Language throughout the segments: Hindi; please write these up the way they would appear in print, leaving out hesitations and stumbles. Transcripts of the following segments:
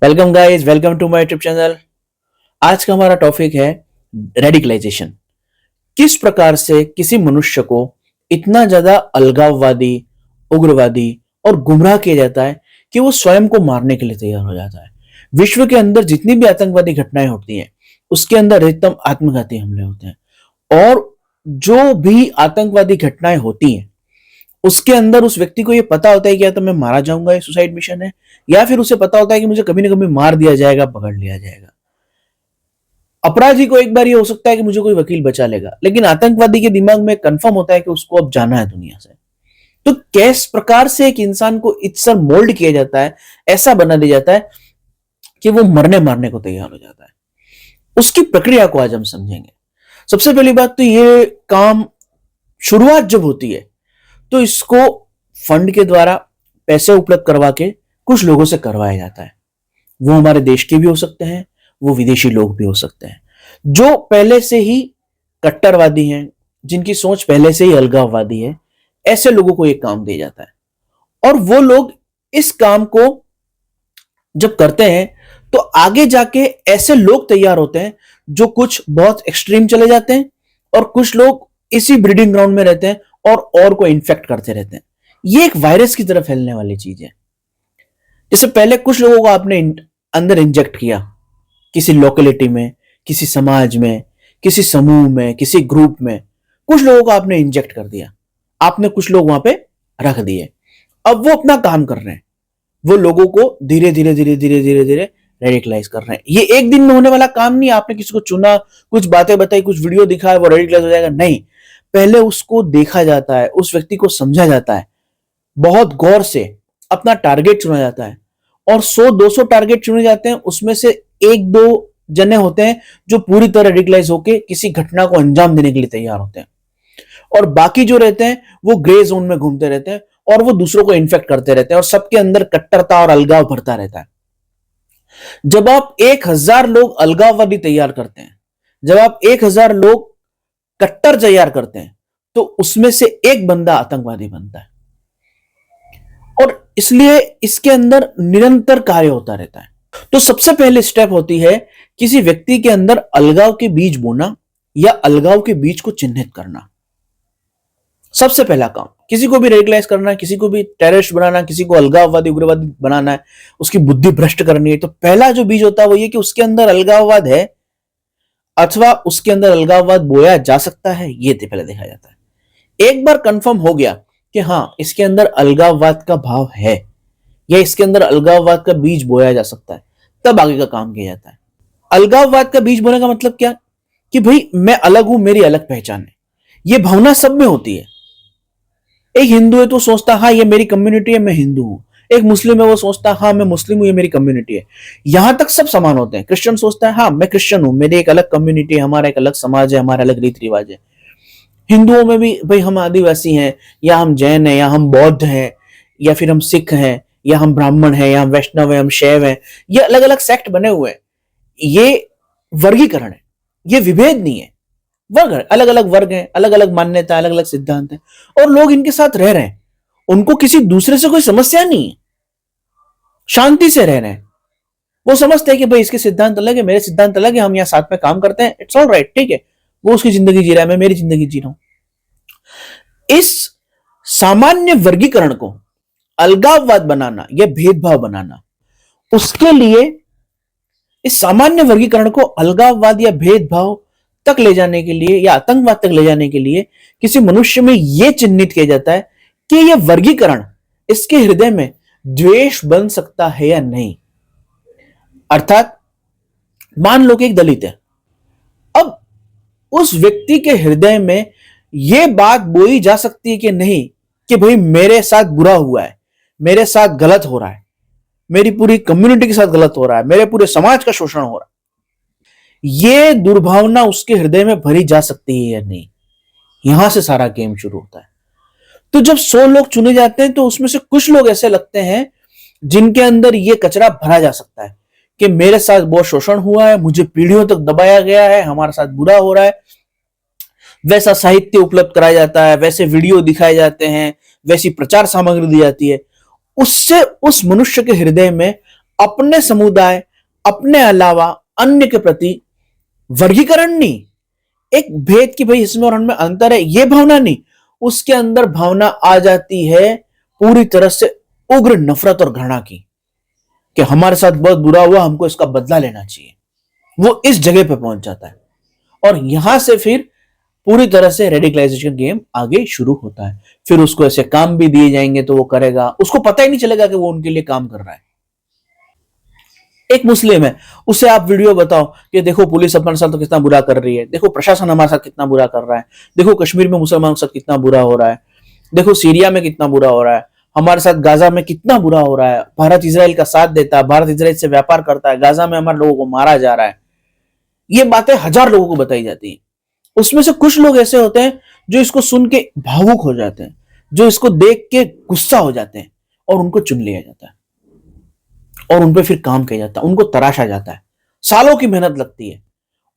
Welcome guys, welcome to my YouTube channel. आज का हमारा टॉपिक है रेडिकलाइजेशन। किस प्रकार से किसी मनुष्य को इतना ज्यादा अलगाववादी, उग्रवादी और गुमराह किया जाता है कि वो स्वयं को मारने के लिए तैयार हो जाता है। विश्व के अंदर जितनी भी आतंकवादी घटनाएं होती हैं, उसके अंदर अधिकतम आत्मघाती हमले होते हैं। और जो भी आतंकवादी घटनाएं होती हैं, उसके अंदर उस व्यक्ति को ये पता होता है कि या तो मैं मारा जाऊंगा, ये सुसाइड मिशन है, या फिर उसे पता होता है कि मुझे कभी ना कभी मार दिया जाएगा, पकड़ लिया जाएगा। अपराधी को एक बार ये हो सकता है कि मुझे कोई वकील बचा लेगा, लेकिन आतंकवादी के दिमाग में कंफर्म होता है कि उसको अब जाना है दुनिया से। तो किस प्रकार से एक इंसान को इतना मोल्ड किया जाता है, ऐसा बना दिया जाता है कि वो मरने मारने को तैयार हो जाता है। उसकी प्रक्रिया को आज हम समझेंगे। सबसे पहली बात तो ये काम शुरुआत जब होती है तो इसको फंड के द्वारा पैसे उपलब्ध करवा के कुछ लोगों से करवाया जाता है। वो हमारे देश के भी हो सकते हैं, वो विदेशी लोग भी हो सकते हैं, जो पहले से ही कट्टरवादी हैं, जिनकी सोच पहले से ही अलगाववादी है। ऐसे लोगों को एक काम दिया जाता है और वो लोग इस काम को जब करते हैं तो आगे जाके ऐसे लोग तैयार होते हैं जो कुछ बहुत एक्सट्रीम चले जाते हैं, और कुछ लोग इसी ब्रीडिंग ग्राउंड में रहते हैं और को इन्फेक्ट करते रहते हैं। ये एक वायरस की तरह फैलने वाली चीज है। जैसे पहले कुछ लोगों को आपने अंदर इंजेक्ट किया, किसी लोकेलिटी में, किसी समाज में, किसी समूह में, किसी ग्रुप में, कुछ लोगों को आपने इंजेक्ट कर दिया, आपने कुछ लोग वहां पे रख दिए। अब वो अपना काम कर रहे हैं, वो लोगों को धीरे धीरे धीरे धीरे धीरे धीरे रेडिकलाइज कर रहे हैं। ये एक दिन में होने वाला काम नहीं। आपने किसी को चुना, कुछ बातें बताई, कुछ वीडियो दिखाया, वो रेडिकलाइज हो जाएगा, नहीं। पहले उसको देखा जाता है, उस व्यक्ति को समझा जाता है, बहुत गौर से अपना टारगेट चुना जाता है, और 100-200 टारगेट चुने जाते हैं। उसमें से एक दो जने होते हैं जो पूरी तरह रेडिकलाइज होकर किसी घटना को अंजाम देने के लिए तैयार होते हैं, और बाकी जो रहते हैं वो ग्रे जोन में घूमते रहते हैं और वो दूसरों को इन्फेक्ट करते रहते हैं, और सबके अंदर कट्टरता और अलगाव भरता रहता है। जब आप 1000 लोग अलगाववादी तैयार करते हैं, जब आप 1000 लोग कट्टर तैयार करते हैं, तो उसमें से एक बंदा आतंकवादी बनता है। और इसलिए इसके अंदर निरंतर कार्य होता रहता है। तो सबसे पहले स्टेप होती है किसी व्यक्ति के अंदर अलगाव के बीज बोना या अलगाव के बीज को चिन्हित करना। सबसे पहला काम, किसी को भी रेडिकलाइज करना है, किसी को भी टेररिस्ट बनाना है, किसी को अलगाववादी उग्रवादी बनाना है, उसकी बुद्धि भ्रष्ट करनी है, तो पहला जो बीज होता है वो ये कि उसके अंदर अलगाववाद है अथवा उसके अंदर अलगाववाद बोया जा सकता है, ये पहले देखा जाता है। एक बार कंफर्म हो गया कि हाँ, इसके अंदर अलगाववाद का भाव है या इसके अंदर अलगाववाद का बीज बोया जा सकता है, तब आगे का काम किया जाता है। अलगाववाद का बीज बोने का मतलब क्या कि भाई मैं अलग हूं, मेरी अलग पहचान है। ये भावना सब में होती है। एक हिंदू है तो सोचता हाँ ये मेरी कम्युनिटी है, मैं हिंदू हूं। एक मुस्लिम है, वो सोचता हाँ मैं मुस्लिम हूं, ये मेरी कम्युनिटी है। यहां तक सब समान होते हैं। क्रिश्चियन सोचता है हाँ मैं क्रिश्चियन हूं, मेरी एक अलग कम्युनिटी है, हमारा एक अलग समाज है, हमारा अलग रीति रिवाज है। हिंदुओं में भी भाई हम आदिवासी हैं, या हम जैन हैं, या हम बौद्ध हैं, या फिर हम सिख हैं, या हम ब्राह्मण हैं, या हम वैष्णव हैं, हम शैव हैं। ये अलग अलग सेक्ट बने हुए हैं। ये वर्गीकरण है, ये विभेद नहीं है। वर्ग है, अलग अलग वर्ग हैं, अलग अलग मान्यता, अलग अलग सिद्धांत हैं, और लोग इनके साथ रह रहे हैं। उनको किसी दूसरे से कोई समस्या नहीं है, शांति से रह रहे हैं। वो समझते हैं कि भाई इसके सिद्धांत अलग है, मेरे सिद्धांत अलग है, हम यहाँ साथ में काम करते हैं, इट्स ऑल राइट, ठीक है। वो उसकी जिंदगी जी रहा है, मैं मेरी जिंदगी जी रहा हूं। इस सामान्य वर्गीकरण को अलगाववाद बनाना या भेदभाव बनाना, उसके लिए इस सामान्य वर्गीकरण को अलगाववाद या भेदभाव तक ले जाने के लिए या आतंकवाद तक ले जाने के लिए किसी मनुष्य में यह चिन्हित किया जाता है कि यह वर्गीकरण इसके हृदय में द्वेष बन सकता है या नहीं। अर्थात मान लो कि एक दलित है, अब उस व्यक्ति के हृदय में यह बात बोई जा सकती है कि नहीं कि भाई मेरे साथ बुरा हुआ है, मेरे साथ गलत हो रहा है, मेरी पूरी कम्युनिटी के साथ गलत हो रहा है, मेरे पूरे समाज का शोषण हो रहा है। ये दुर्भावना उसके हृदय में भरी जा सकती है या नहीं, यहां से सारा गेम शुरू होता है। तो जब 100 लोग चुने जाते हैं तो उसमें से कुछ लोग ऐसे लगते हैं जिनके अंदर यह कचरा भरा जा सकता है कि मेरे साथ बहुत शोषण हुआ है, मुझे पीढ़ियों तक दबाया गया है, हमारे साथ बुरा हो रहा है। वैसा साहित्य उपलब्ध कराया जाता है, वैसे वीडियो दिखाए जाते हैं, वैसी प्रचार सामग्री दी जाती है। उससे उस मनुष्य के हृदय में अपने समुदाय, अपने अलावा अन्य के प्रति वर्गीकरण नहीं, एक भेद कि भाई इसमें और हमें अंतर है, ये भावना नहीं, उसके अंदर भावना आ जाती है पूरी तरह से उग्र नफरत और घृणा की, कि हमारे साथ बहुत बुरा हुआ, हमको इसका बदला लेना चाहिए। वो इस जगह पे पहुंच जाता है और यहां से फिर पूरी तरह से रेडिकलाइजेशन गेम आगे शुरू होता है। फिर उसको ऐसे काम भी दिए जाएंगे तो वो करेगा, उसको पता ही नहीं चलेगा कि वो उनके लिए काम कर रहा है। एक मुस्लिम है, उससे आप वीडियो बताओ कि देखो पुलिस हमारे साथ तो कितना बुरा कर रही है, देखो प्रशासन हमारे साथ कितना बुरा कर रहा है, देखो कश्मीर में मुसलमानों के साथ कितना बुरा हो रहा है, देखो सीरिया में कितना बुरा हो रहा है, हमारे साथ गाजा में कितना बुरा हो रहा है, भारत इसराइल का साथ देता है, भारत इसराइल से व्यापार करता है, गाजा में हमारे लोगों को मारा जा रहा है। ये बातें 1000 लोगों को बताई जाती है। उसमें से कुछ लोग ऐसे होते हैं जो इसको सुन के भावुक हो जाते हैं, जो इसको देख के गुस्सा हो जाते हैं और उनको चुन लिया जाता है और उन पर फिर काम किया जाता है, उनको तराशा जाता है, सालों की मेहनत लगती है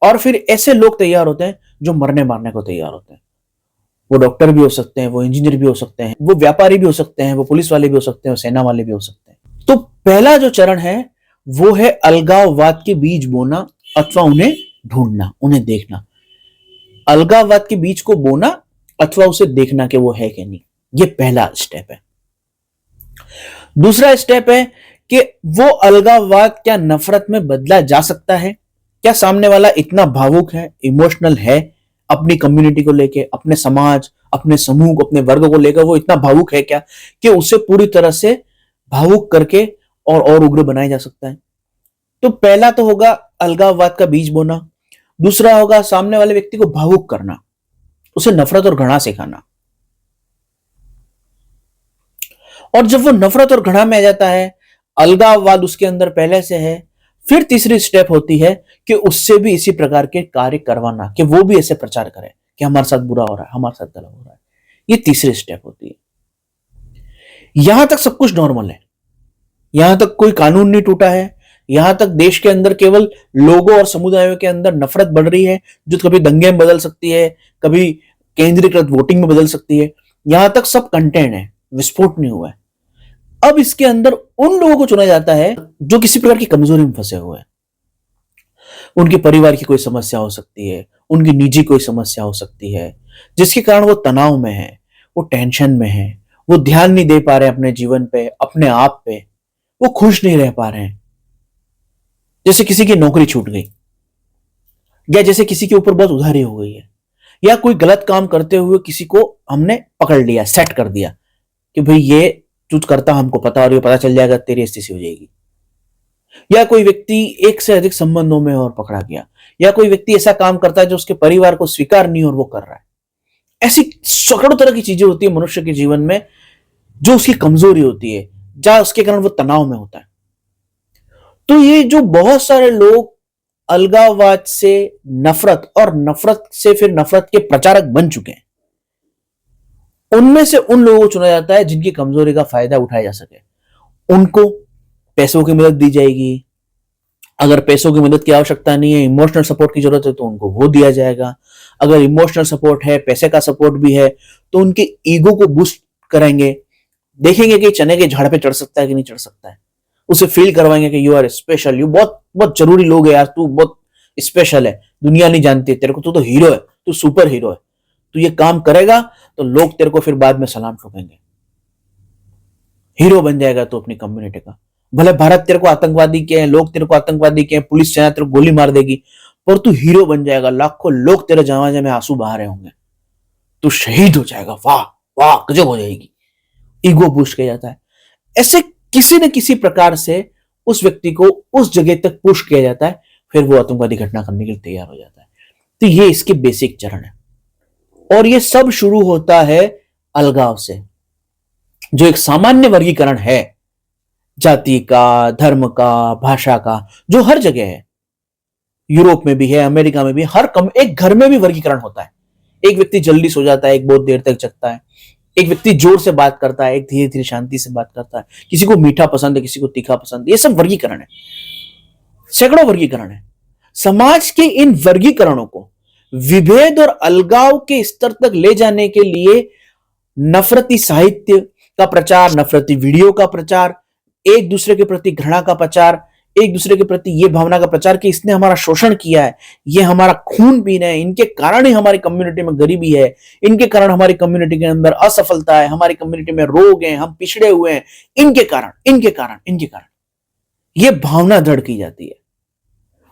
और फिर ऐसे लोग तैयार होते हैं जो मरने मारने को तैयार होते हैं। वो डॉक्टर भी हो सकते हैं, वो इंजीनियर भी हो सकते हैं, वो व्यापारी भी हो सकते हैं, वो पुलिस वाले भी हो सकते हैं, वो सेना वाले भी हो सकते हैं। तो पहला जो चरण है वो है अलगाववाद के बीज बोना अथवा उन्हें ढूंढना, उन्हें देखना। अलगाववाद के बीज को बोना अथवा उसे देखना कि वो है कि नहीं, ये पहला स्टेप है। दूसरा स्टेप है कि वो अलगाववाद क्या नफरत में बदला जा सकता है, क्या सामने वाला इतना भावुक है, इमोशनल है अपनी कम्युनिटी को लेके, अपने समाज, अपने समूह को, अपने वर्ग को लेकर वो इतना भावुक है क्या कि उसे पूरी तरह से भावुक करके और उग्र बनाया जा सकता है। तो पहला तो होगा अलगाववाद का बीज बोना, दूसरा होगा सामने वाले व्यक्ति को भावुक करना, उसे नफरत और घृणा सिखाना। और जब वो नफरत और घृणा में आ जाता है, अलगाववाद उसके अंदर पहले से है, फिर तीसरी स्टेप होती है कि उससे भी इसी प्रकार के कार्य करवाना, कि वो भी ऐसे प्रचार करे कि हमारे साथ बुरा हो रहा है, हमारे साथ गलत हो रहा है। ये तीसरी स्टेप होती है। यहां तक सब कुछ नॉर्मल है, यहां तक कोई कानून नहीं टूटा है, यहां तक देश के अंदर केवल लोगों और समुदायों के अंदर नफरत बढ़ रही है जो कभी दंगे में बदल सकती है, कभी केंद्रीकृत वोटिंग में बदल सकती है। यहां तक सब कंटेंट है, विस्फोट नहीं हुआ है। अब इसके अंदर उन लोगों को चुना जाता है जो किसी प्रकार की कमजोरी में फंसे हुए हैं। उनके परिवार की कोई समस्या हो सकती है, उनकी निजी कोई समस्या हो सकती है, जिसके कारण वो तनाव में है, वो टेंशन में है, वो ध्यान नहीं दे पा रहे अपने जीवन पे, अपने आप पे, वो खुश नहीं रह पा रहे हैं। जैसे किसी की नौकरी छूट गई, या जैसे किसी के ऊपर बहुत उधारी हो गई है, या कोई गलत काम करते हुए किसी को हमने पकड़ लिया, सेट कर दिया कि भाई ये तू करता हमको पता, और ये पता चल जाएगा तेरी स्थिति हो जाएगी। या कोई व्यक्ति एक से अधिक संबंधों में और पकड़ा गया, या कोई व्यक्ति ऐसा काम करता है जो उसके परिवार को स्वीकार नहीं और वो कर रहा है। ऐसी सैकड़ों तरह की चीजें होती है मनुष्य के जीवन में जो उसकी कमजोरी होती है, जहां उसके कारण वो तनाव में होता है। तो ये जो बहुत सारे लोग अलगाववाद से नफरत और नफरत से फिर नफरत के प्रचारक बन चुके हैं, उनमें से उन लोगों को चुना जाता है जिनकी कमजोरी का फायदा उठाया जा सके। उनको पैसों की मदद दी जाएगी, अगर पैसों की मदद की आवश्यकता नहीं है, इमोशनल सपोर्ट की जरूरत है तो उनको वो दिया जाएगा। अगर इमोशनल सपोर्ट है, पैसे का सपोर्ट भी है, तो उनके ईगो को बूस्ट करेंगे, देखेंगे कि चने के झाड़ पे चढ़ सकता है कि नहीं चढ़ सकता है, उसे फील करवाएंगे कि यू आर स्पेशल, यू बहुत बहुत जरूरी लोग है यार, तू बहुत स्पेशल है, दुनिया नहीं जानती तेरे को, तू तो हीरो है, तू सुपर हीरो है, तू ये काम करेगा तो लोग तेरे को फिर बाद में सलाम ठोकेंगे, हीरो बन जाएगा तो अपनी कम्युनिटी का। भले भारत तेरे को आतंकवादी के हैं, लोग तेरे को आतंकवादी के हैं, पुलिस सेना तेरे को गोली मार देगी, पर तू हीरो बन जाएगा, लाखों लोग तेरे जनाजे में आंसू बहा रहे होंगे, तू शहीद हो जाएगा, वाह वाह गजब हो जाएगी। ईगो बूस्ट किया जाता है। ऐसे किसी न किसी प्रकार से उस व्यक्ति को उस जगह तक पुश किया जाता है, फिर वो आतंकवादी घटना करने के लिए तैयार हो जाता है। तो ये इसके बेसिक चरण है, और ये सब शुरू होता है अलगाव से, जो एक सामान्य वर्गीकरण है जाति का, धर्म का, भाषा का, जो हर जगह है। यूरोप में भी है, अमेरिका में भी, एक घर में भी वर्गीकरण होता है। एक व्यक्ति जल्दी सो जाता है, एक बहुत देर तक जगता है, एक व्यक्ति जोर से बात करता है, एक धीरे धीरे शांति से बात करता है, किसी को मीठा पसंद है, किसी को तीखा पसंद है। ये सब वर्गीकरण है, सैकड़ों वर्गीकरण है। समाज के इन वर्गीकरणों को विभेद और अलगाव के स्तर तक ले जाने के लिए नफरती साहित्य का प्रचार, नफरती वीडियो का प्रचार, एक दूसरे के प्रति घृणा का प्रचार, एक दूसरे के प्रति ये भावना का प्रचार कि इसने हमारा शोषण किया है, ये हमारा खून पीना है, इनके कारण ही हमारी कम्युनिटी में गरीबी है, इनके कारण हमारी कम्युनिटी के अंदर असफलता है, हमारी कम्युनिटी में रोग हैं, हम पिछड़े हुए हैं, इनके कारण इनके कारण इनके कारण, ये भावना दृढ़ की जाती है।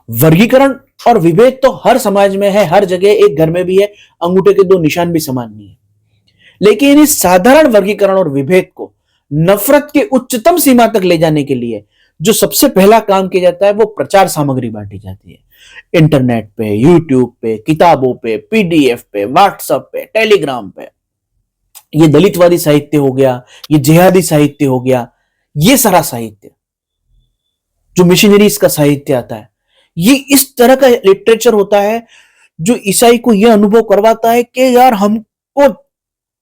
वर्गीकरण और विभेद तो हर समाज में है, हर जगह, एक घर में भी है, अंगूठे के दो निशान भी समान नहीं है। लेकिन इस साधारण वर्गीकरण और विभेद को नफरत के उच्चतम सीमा तक ले जाने के लिए जो सबसे पहला काम किया जाता है वो प्रचार सामग्री बांटी जाती है। इंटरनेट पे, यूट्यूब पे, किताबों पे, पीडीएफ पे, व्हाट्सएप पे, टेलीग्राम पे। ये दलितवादी साहित्य हो गया, ये जिहादी साहित्य हो गया, ये सारा साहित्य जो मिशनरीज का साहित्य आता है, ये इस तरह का लिटरेचर होता है जो ईसाई को यह अनुभव करवाता है कि यार हमको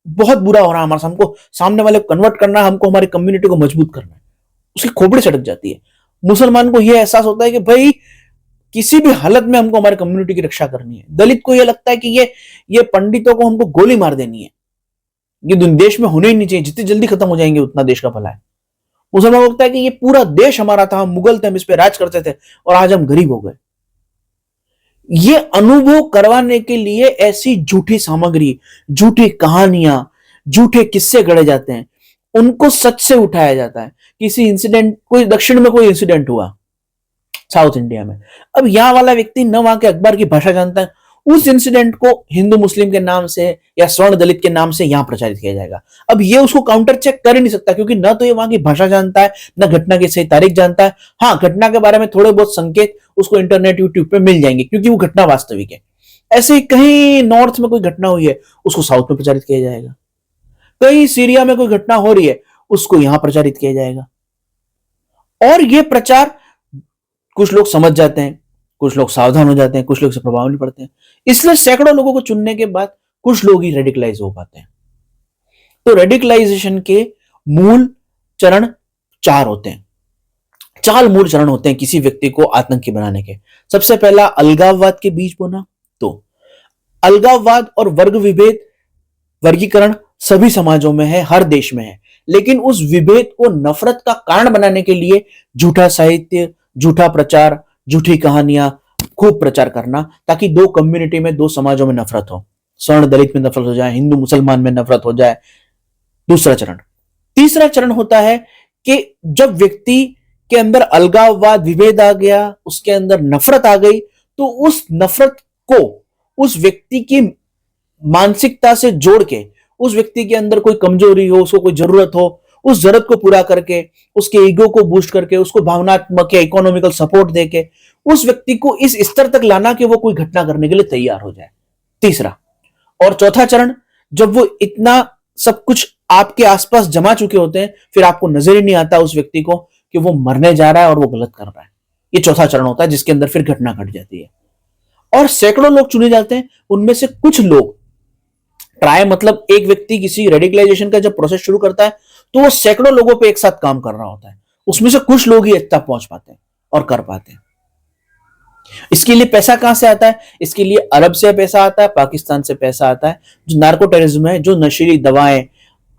बहुत बुरा हो रहा है, हमारे हमको सामने वाले को कन्वर्ट करना है, हमको हमारी कम्युनिटी को मजबूत करना है। उसकी खोपड़ी सटक जाती है। मुसलमान को यह एहसास होता है कि भाई किसी भी हालत में हमको हमारी कम्युनिटी की रक्षा करनी है। दलित को यह लगता है कि ये पंडितों को हमको गोली मार देनी है, ये देश में होने ही नहीं चाहिए, जितनी जल्दी खत्म हो जाएंगे उतना देश का भला है। मुसलमान को लगता है कि ये पूरा देश हमारा था, हम मुगल थे, हम इस पे राज करते थे और आज हम गरीब हो गए। ये अनुभव करवाने के लिए ऐसी झूठी सामग्री, झूठी कहानियां, झूठे किस्से गढ़े जाते हैं, उनको सच से उठाया जाता है। किसी इंसिडेंट, कोई दक्षिण में कोई इंसिडेंट हुआ साउथ इंडिया में, अब यहां वाला व्यक्ति न वहां के अखबार की भाषा जानता है, उस इंसिडेंट को हिंदू मुस्लिम के नाम से या स्वर्ण दलित के नाम से यहां प्रचारित किया जाएगा। अब ये उसको काउंटर चेक कर ही नहीं सकता, क्योंकि न तो ये वहां की भाषा जानता है, न घटना की सही तारीख जानता है। हाँ, घटना के बारे में थोड़े बहुत संकेत उसको इंटरनेट, यूट्यूब पे मिल जाएंगे, क्योंकि वो घटना वास्तविक है। ऐसे ही कहीं नॉर्थ में कोई घटना हुई है, उसको साउथ में प्रचारित किया जाएगा। कहीं सीरिया में कोई घटना हो रही है, उसको यहां प्रचारित किया जाएगा। और ये प्रचार कुछ लोग समझ जाते हैं, कुछ लोग सावधान हो जाते हैं, कुछ लोग से प्रभाव नहीं पड़ते हैं। इसलिए सैकड़ों लोगों को चुनने के बाद कुछ लोग ही रेडिकलाइज हो पाते हैं। तो रेडिकलाइजेशन के मूल चरण 4 होते हैं। 4 मूल चरण होते हैं किसी व्यक्ति को आतंकी बनाने के। सबसे पहला, अलगाववाद के बीज बोना। तो अलगाववाद और वर्ग विभेद, वर्गीकरण सभी समाजों में है, हर देश में है। लेकिन उस विभेद को नफरत का कारण बनाने के लिए झूठा साहित्य, झूठा प्रचार, झूठी कहानियां खूब प्रचार करना, ताकि दो कम्युनिटी में, दो समाजों में नफरत हो। स्वर्ण दलित में नफरत हो जाए, हिंदू मुसलमान में नफरत हो जाए। दूसरा चरण। तीसरा चरण होता है कि जब व्यक्ति के अंदर अलगाववाद, विभेद आ गया, उसके अंदर नफरत आ गई, तो उस नफरत को उस व्यक्ति की मानसिकता से जोड़ के, उस व्यक्ति के अंदर कोई कमजोरी हो, उसको कोई जरूरत हो, उस जरूरत को पूरा करके, उसके ईगो को बूस्ट करके, उसको भावनात्मक या इकोनॉमिकल सपोर्ट देके उस व्यक्ति को इस स्तर तक लाना कि वो कोई घटना करने के लिए तैयार हो जाए। तीसरा। और चौथा चरण, जब वो इतना सब कुछ आपके आसपास जमा चुके होते हैं, फिर आपको नजर ही नहीं आता उस व्यक्ति को कि वो मरने जा रहा है और वो गलत कर रहा है। ये चौथा चरण होता है, जिसके अंदर फिर घटना घट जाती है। और सैकड़ों लोग चुने जाते हैं, उनमें से कुछ लोग ट्राई, मतलब एक व्यक्ति किसी रेडिकलाइजेशन का जब प्रोसेस शुरू करता है तो वो सैकड़ों लोगों पे एक साथ काम कर रहा होता है, उसमें से कुछ लोग ही तक पहुंच पाते हैं और कर पाते हैं। इसके लिए पैसा कहां से आता है? इसके लिए अरब से पैसा आता है, पाकिस्तान से पैसा आता है। जो नार्को टेररिज्म है, जो नशीली दवाएं,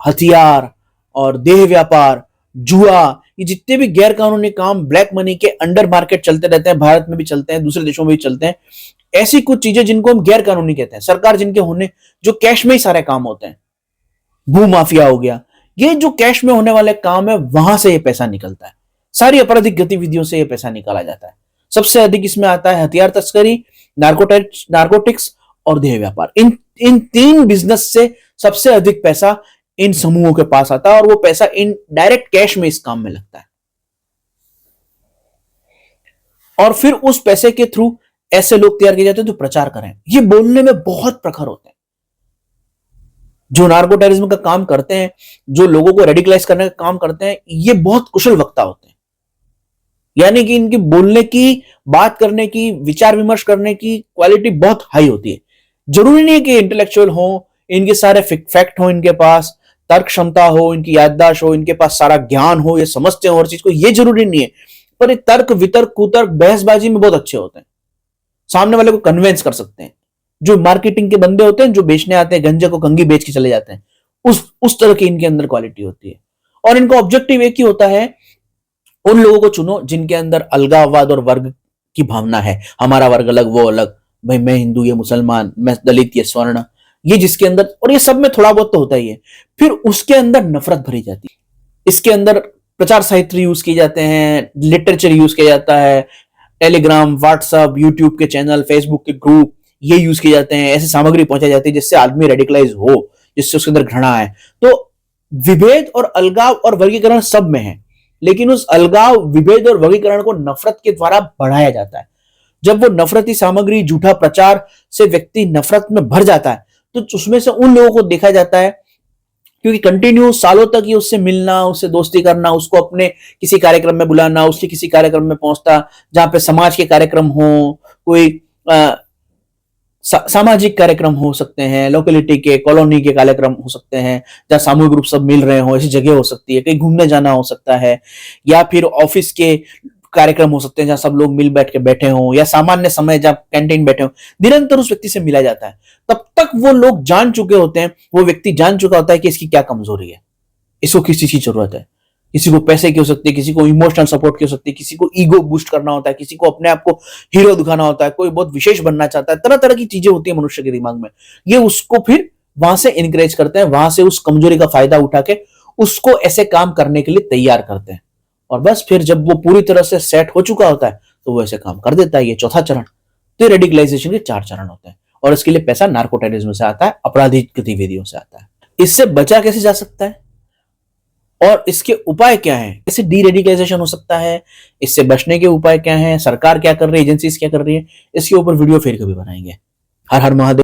हथियार और देह व्यापार, जुआ, ये जितने भी गैर कानूनी काम, ब्लैक मनी के अंडर मार्केट चलते रहते हैं, भारत में भी चलते हैं, दूसरे देशों में भी चलते हैं। ऐसी कुछ चीजें जिनको हम गैर कानूनी कहते हैं, सरकार जिनके होने, जो कैश में ही सारे काम होते हैं, भू माफिया हो गया, ये जो कैश में होने वाले काम है, वहां से ये पैसा निकलता है। सारी आपराधिक गतिविधियों से ये पैसा निकाला जाता है। सबसे अधिक इसमें आता है हथियार तस्करी, नार्कोटिक्स और देह व्यापार। इन 3 बिजनेस से सबसे अधिक पैसा इन समूहों के पास आता है, और वो पैसा इन डायरेक्ट कैश में इस काम में लगता है। और फिर उस पैसे के थ्रू ऐसे लोग तैयार किए जाते हैं जो प्रचार करें। ये बोलने में बहुत प्रखर होते हैं। जो नार्को टेररिज्म का काम करते हैं, जो लोगों को रेडिकलाइज करने का काम करते हैं, ये बहुत कुशल वक्ता होते हैं। यानी कि इनकी बोलने की, बात करने की, विचार विमर्श करने की क्वालिटी बहुत हाई होती है। जरूरी नहीं है कि इंटेलेक्चुअल हो, इनके सारे फैक्ट हो, इनके पास तर्क क्षमता हो, इनकी याददाश्त हो, इनके पास सारा ज्ञान हो, ये समझते हो हर चीज को, ये जरूरी नहीं है। पर ये तर्क, वितर्क, कुतर्क, बहसबाजी में बहुत अच्छे होते हैं, सामने वाले को कन्विंस कर सकते हैं। जो मार्केटिंग के बंदे होते हैं, जो बेचने आते हैं, गंजे को कंगी बेच के चले जाते हैं, उस तरह की इनके अंदर क्वालिटी होती है। और इनका ऑब्जेक्टिव एक ही होता है उन लोगों को चुनो जिनके अंदर अलगाववाद और वर्ग की भावना है, हमारा वर्ग अलग वो अलग, भाई मैं हिंदू ये मुसलमान, मैं दलित ये स्वर्ण, ये जिसके अंदर, और ये सब में थोड़ा बहुत तो होता ही है, फिर उसके अंदर नफरत भरी जाती है। इसके अंदर प्रचार साहित्य यूज किए जाते हैं, लिटरेचर यूज किया जाता है, टेलीग्राम, व्हाट्सएप, यूट्यूब के चैनल, फेसबुक के ग्रुप, ये यूज किए जाते हैं, ऐसी सामग्री पहुंचाई जाती है जिससे आदमी रेडिकलाइज हो, जिससे उसके अंदर घृणा है। तो विभेद और अलगाव और वर्गीकरण सब में है, लेकिन उस अलगाव, विभेद और वर्गीकरण को नफरत के द्वारा बढ़ाया जाता है। जब वो नफरती सामग्री, झूठा प्रचार से व्यक्ति नफरत में भर जाता है, तो उसमें से उन लोगों को देखा जाता है, क्योंकि कंटिन्यू सालों तक ये उससे मिलना, उससे दोस्ती करना, उसको अपने किसी कार्यक्रम में बुलाना, उसके किसी कार्यक्रम में पहुंचता, जहां पे समाज के कार्यक्रम हो, कोई सामाजिक कार्यक्रम हो सकते हैं, लोकेलिटी के, कॉलोनी के कार्यक्रम हो सकते हैं, जहां सामूहिक रूप सब मिल रहे हो, ऐसी जगह हो सकती है, कहीं घूमने जाना हो सकता है, या फिर ऑफिस के कार्यक्रम हो सकते हैं जहां सब लोग मिल बैठ के बैठे हों, या सामान्य समय जब कैंटीन बैठे हो, निरंतर उस व्यक्ति से मिला जाता है। तब तक वो लोग जान चुके होते हैं, वो व्यक्ति जान चुका होता है कि इसकी क्या कमजोरी है, इसको किस चीज की जरूरत है। किसी को पैसे की हो सकती है, किसी को इमोशनल सपोर्ट की हो सकती है, किसी को ईगो बूस्ट करना होता है, किसी को अपने आप को हीरो दिखाना होता है, कोई बहुत विशेष बनना चाहता है, तरह तरह की चीजें होती है मनुष्य के दिमाग में। ये उसको फिर वहां से इनकरेज करते हैं, वहां से उस कमजोरी का फायदा उठा के उसको ऐसे काम करने के लिए तैयार करते हैं, और बस फिर जब वो पूरी तरह से सेट हो चुका होता है तो वो ऐसे काम कर देता है। ये चौथा चरण। तो रेडिकलाइजेशन के 4 चरण होते हैं, और इसके लिए पैसा नार्को टेररिज्म से आता है, आपराधिक गतिविधियों से आता है। इससे बचा कैसे जा सकता है और इसके उपाय क्या हैं, कैसे डी रेडिकलाइजेशन हो सकता है, इससे बचने के उपाय क्या हैं, सरकार क्या कर रही है, एजेंसीज क्या कर रही है, इसके ऊपर वीडियो फिर कभी बनाएंगे। हर हर महादेव।